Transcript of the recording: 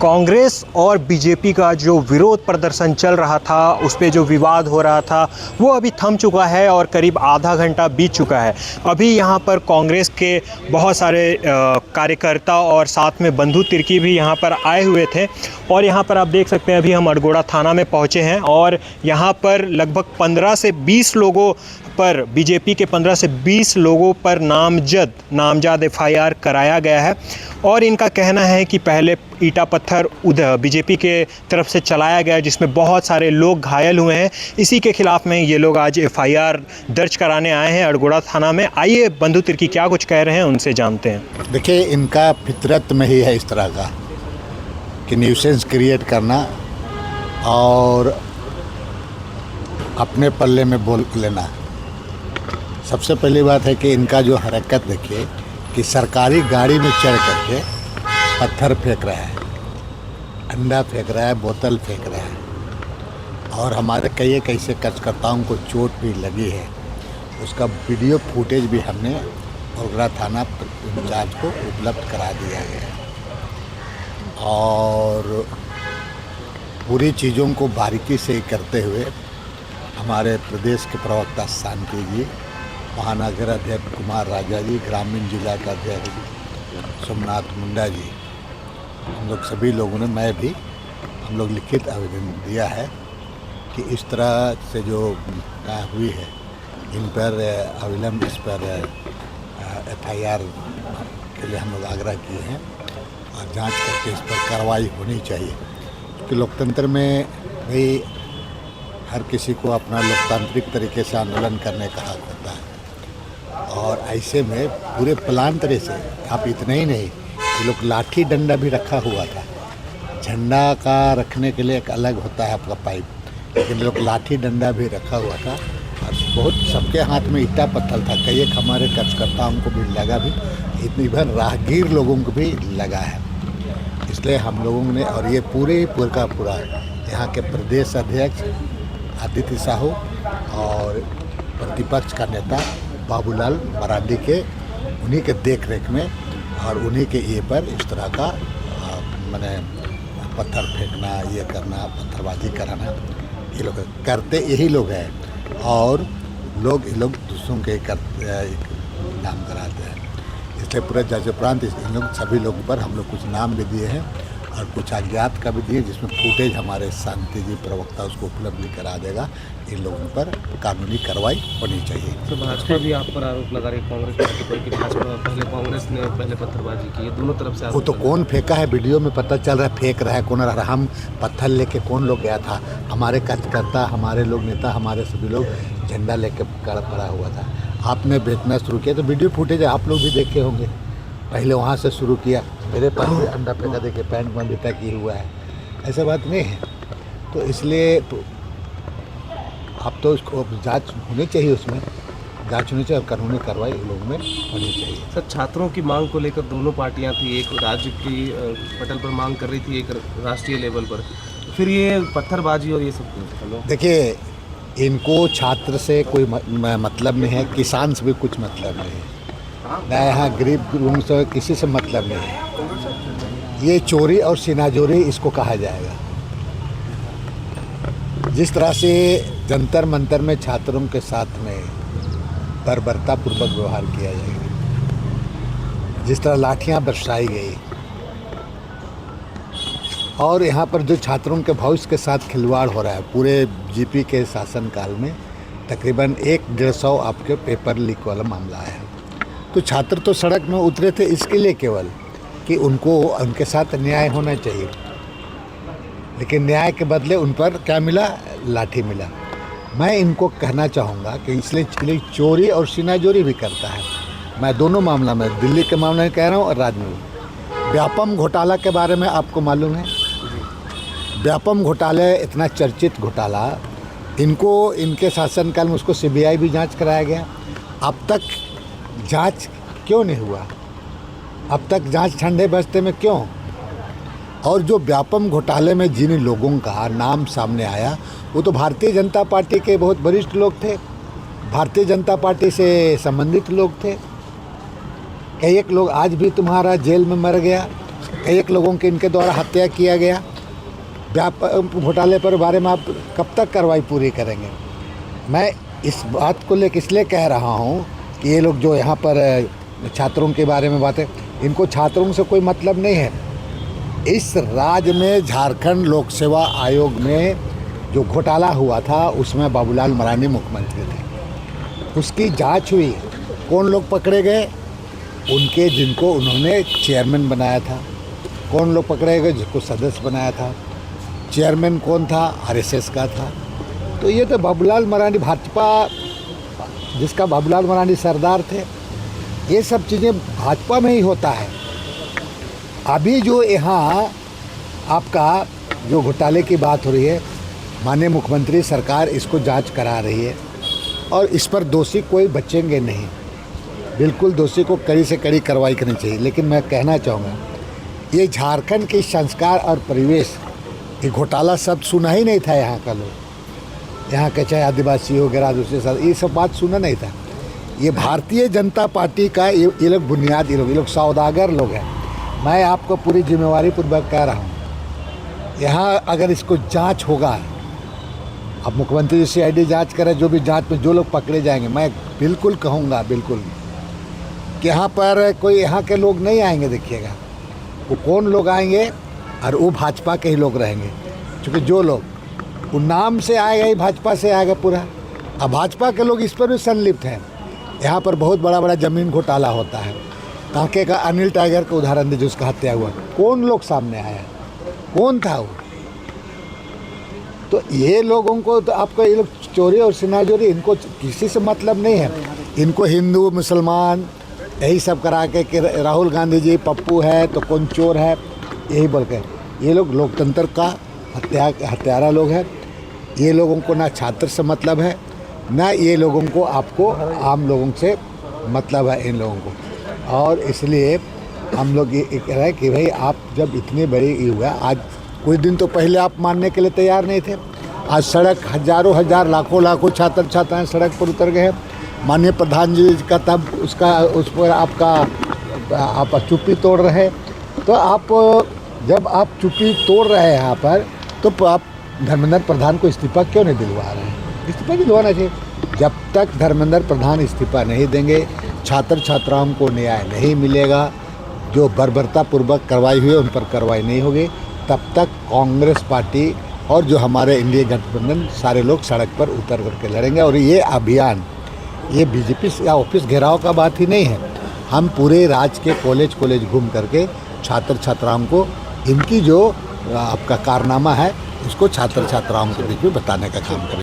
कांग्रेस और बीजेपी का जो विरोध प्रदर्शन चल रहा था, उस पे जो विवाद हो रहा था वो अभी थम चुका है और करीब आधा घंटा बीत चुका है। अभी यहाँ पर कांग्रेस के बहुत सारे कार्यकर्ता और साथ में बंधु तिर्की भी यहाँ पर आए हुए थे और यहाँ पर आप देख सकते हैं अभी हम अड़गोड़ा थाना में पहुँचे हैं और यहाँ पर लगभग 15 से 20 लोगों पर बीजेपी के 15 से 20 लोगों पर नामजद एफआईआर कराया गया है और इनका कहना है कि पहले ईटा पत्थर बीजेपी के तरफ से चलाया गया जिसमें बहुत सारे लोग घायल हुए हैं। इसी के खिलाफ में ये लोग आज एफआईआर दर्ज कराने आए हैं अड़गोड़ा थाना में। आइए बंधु तिर्की क्या कुछ कह रहे हैं उनसे जानते हैं। देखिए, इनका फितरत में ही है इस तरह का कि न्यूसेंस क्रिएट करना और अपने पल्ले में बोल लेना। सबसे पहली बात है कि इनका जो हरकत देखिए कि सरकारी गाड़ी में चढ़ करके पत्थर फेंक रहा है, अंडा फेंक रहा है, बोतल फेंक रहा है और हमारे कई कैसे कार्यकर्ताओं को चोट भी लगी है। उसका वीडियो फुटेज भी हमने अड़गोड़ा थाना इंचार्ज को उपलब्ध करा दिया है और पूरी चीज़ों को बारीकी से करते हुए हमारे प्रदेश के प्रवक्ता शांति जी, महानगर अध्यक्ष कुमार राजा जी, ग्रामीण जिला का अध्यक्ष सोमनाथ मुंडा जी, हम लोग सभी लोगों ने, मैं भी, हम लोग लिखित आवेदन दिया है कि इस तरह से जो हुई है इन पर अविलंब इस पर एफआईआर के लिए हम लोग आग्रह किए हैं और जांच करके इस पर कार्रवाई होनी चाहिए। क्योंकि लोकतंत्र में भी हर किसी को अपना लोकतांत्रिक तरीके से आंदोलन करने का हक होता है और ऐसे में पूरे प्लान तरह से आप इतना ही नहीं, ये लोग लाठी डंडा भी रखा हुआ था। झंडा का रखने के लिए एक अलग होता है आपका पाइप, लेकिन लोग लाठी डंडा भी रखा हुआ था और बहुत सबके हाथ में ईटा पत्थर था। कई एक हमारे कार्यकर्ताओं को भी लगा भी, इतनी भर राहगीर लोगों को भी लगा है। इसलिए हम लोगों ने, और ये पूरे का पूरा यहाँ के प्रदेश अध्यक्ष आदित्य साहू और प्रतिपक्ष का नेता बाबूलाल मरांडी के, उन्हीं के देख रेख में और उन्हीं के ये पर इस तरह का मैंने पत्थर फेंकना, ये करना, पत्थरबाजी कराना, ये लोग करते यही लोग हैं और ये लोग दूसरों के नाम कराते हैं। इसलिए पूरे जज प्रांत इन लोग सभी लोगों पर हम लोग कुछ नाम भी दिए हैं और कुछ अज्ञात का भी दिए, जिसमें फुटेज हमारे शांति जी प्रवक्ता उसको उपलब्ध करा देगा। इन लोगों पर कानूनी कार्रवाई होनी चाहिए। तो भाजपा भी आप पर आरोप लगा रही है कांग्रेस पार्टी पर कि भाजपा पहले कांग्रेस ने पहले पत्थरबाजी की है, दोनों तरफ से। वो तो कौन फेंका है वीडियो में पता चल रहा है, फेंक रहा है कौन रहा। हम पत्थर लेके कौन लोग गया था? हमारे कार्यकर्ता, हमारे लोग नेता, हमारे सभी लोग झंडा लेके खड़ा हुआ था। आपने बेचना शुरू किया तो वीडियो फुटेज आप लोग भी देखे होंगे। पहले वहाँ से शुरू किया, मेरे पास भी अंडा फेंका, देखिए पैंट में बेटा किए हुआ है, ऐसा बात नहीं है। तो इसलिए अब तो उसको जांच होनी चाहिए, उसमें जांच होनी चाहिए और कानूनी कार्रवाई लोगों में होनी चाहिए। सर, छात्रों की मांग को लेकर दोनों पार्टियां थी, एक राज्य की पटल पर मांग कर रही थी, एक राष्ट्रीय लेवल पर, फिर ये पत्थरबाजी और ये सब। देखिए, इनको छात्र से कोई मतलब नहीं है, किसान से भी कुछ मतलब नहीं है, ना यहाँ गरीब लोगों से किसी से मतलब नहीं है। ये चोरी और सीनाजोरी इसको कहा जाएगा। जिस तरह से जंतर मंतर में छात्रों के साथ में बर्बरतापूर्वक व्यवहार किया जाएगा, जिस तरह लाठियां बरसाई गई और यहाँ पर जो छात्रों के भविष्य के साथ खिलवाड़ हो रहा है, पूरे जीपी के शासनकाल में तकरीबन 100-150 आपके पेपर लीक वाला मामला है। तो छात्र तो सड़क में उतरे थे इसके लिए केवल कि उनको उनके साथ न्याय होना चाहिए, लेकिन न्याय के बदले उन पर क्या मिला? लाठी मिला। मैं इनको कहना चाहूँगा कि इसलिए चोरी और सीनाजोरी भी करता है। मैं दोनों मामला में, दिल्ली के मामले में कह रहा हूँ और राज्य में। व्यापम घोटाला के बारे में आपको मालूम है, व्यापम घोटाले इतना चर्चित घोटाला, इनको इनके शासनकाल में उसको सीबीआई भी जांच कराया गया। अब तक जांच क्यों नहीं हुआ? अब तक जांच ठंडे बस्ते में क्यों? और जो व्यापम घोटाले में जिन लोगों का नाम सामने आया वो तो भारतीय जनता पार्टी के बहुत वरिष्ठ लोग थे, भारतीय जनता पार्टी से संबंधित लोग थे। कई एक लोग आज भी तुम्हारा जेल में मर गया कई एक लोगों के इनके द्वारा हत्या किया गया। घोटाले पर बारे में आप कब तक कार्रवाई पूरी करेंगे? मैं इस बात को लेकर इसलिए कह रहा हूँ कि ये लोग जो यहाँ पर छात्रों के बारे में बातें, इनको छात्रों से कोई मतलब नहीं है। इस राज्य में झारखंड लोक सेवा आयोग में जो घोटाला हुआ था उसमें बाबूलाल मरांडी मुख्यमंत्री थे, उसकी जांच हुई। कौन लोग पकड़े गए? उनके जिनको उन्होंने चेयरमैन बनाया था। कौन लोग पकड़े गए? जिसको सदस्य बनाया था। चेयरमैन कौन था? आरएसएस का था। तो ये तो बाबूलाल मरांडी, भाजपा जिसका बाबूलाल मरांडी सरदार थे, ये सब चीज़ें भाजपा में ही होता है। अभी जो यहाँ आपका जो घोटाले की बात हो रही है, माननीय मुख्यमंत्री सरकार इसको जांच करा रही है और इस पर दोषी कोई बचेंगे नहीं। बिल्कुल दोषी को कड़ी से कड़ी कार्रवाई करनी चाहिए। लेकिन मैं कहना चाहूँगा, ये झारखंड के संस्कार और परिवेश, ये घोटाला शब्द सुना ही नहीं था यहाँ का लोग। यहाँ के चाहे आदिवासी वगैरह दूसरे साथ ये सब बात सुना नहीं था। ये भारतीय जनता पार्टी का ये लोग बुनियाद, ये लोग सौदागर लोग हैं। मैं आपको पूरी जिम्मेवारी पूर्वक कह रहा हूँ, यहाँ अगर इसको जांच होगा, अब मुख्यमंत्री जी CID जांच करे, जो भी जांच में जो लोग पकड़े जाएंगे, मैं बिल्कुल कहूँगा बिल्कुल कि यहाँ पर कोई यहाँ के लोग नहीं आएंगे। देखिएगा वो कौन लोग आएंगे, और वो भाजपा के ही लोग रहेंगे। क्योंकि जो लोग वो नाम से आएगा ही भाजपा से आएगा पूरा। अब भाजपा के लोग इस पर भी संलिप्त हैं। यहाँ पर बहुत बड़ा बड़ा ज़मीन घोटाला होता है। कांके का अनिल टाइगर का उदाहरण दीजिए, उसका हत्या हुआ, कौन लोग सामने आया? कौन था वो? तो ये लोगों को तो आपको, ये लोग चोरी और सिनाजोरी, इनको किसी से मतलब नहीं है। इनको हिंदू मुसलमान यही सब करा के कि राहुल गांधी जी पप्पू है तो कौन चोर है, यही बोल के ये लोग लोकतंत्र का हत्यारा लोग हैं। ये लोगों को ना छात्र से मतलब है, ना ये लोगों को आपको आम लोगों से मतलब है इन लोगों को। और इसलिए हम लोग ये कह रहे हैं कि भाई आप जब इतने बड़े ये हुआ, आज कुछ दिन तो पहले आप मानने के लिए तैयार नहीं थे। आज सड़क हजारों हजार लाखों छात्र छात्राएं सड़क पर उतर गए हैं। माननीय प्रधान जी का तब उसका उस पर आप चुप्पी तोड़ रहे। तो आप जब आप चुप्पी तोड़ रहे हैं यहाँ पर, तो आप धर्मेंद्र प्रधान को इस्तीफा क्यों नहीं दिलवा रहे हैं? इस्तीफा भी दिलवाना चाहिए। जब तक धर्मेंद्र प्रधान इस्तीफा नहीं देंगे, छात्र छात्राओं को न्याय नहीं मिलेगा, जो बर्बरतापूर्वक कार्रवाई हुई उन पर कार्रवाई नहीं होगी, तब तक कांग्रेस पार्टी और जो हमारे इंडिया गठबंधन सारे लोग सड़क पर उतर करके लड़ेंगे। और ये अभियान, ये बीजेपी या ऑफिस घेराव का बात ही नहीं है। हम पूरे राज्य के कॉलेज घूम करके छात्र छात्राओं को इनकी जो आपका कारनामा है, उसको छात्र छात्राओं के बीच में बताने का काम करें।